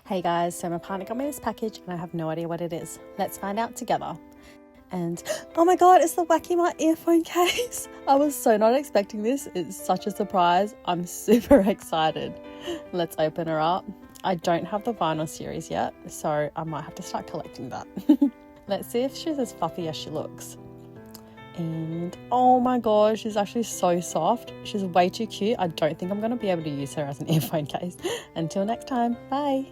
Hey guys, so my partner got me this package and I have no idea what it is. Let's find out together. And oh my god, it's the Wacky Mart earphone case. I was so not expecting this. It's such a surprise. I'm super excited. Let's open her up. I don't have the vinyl series yet, so I might have to start collecting that. Let's see if she's as fluffy as she looks. And oh my gosh, she's actually so soft. She's way too cute. I don't think I'm going to be able to use her as an earphone case. Until next time, bye.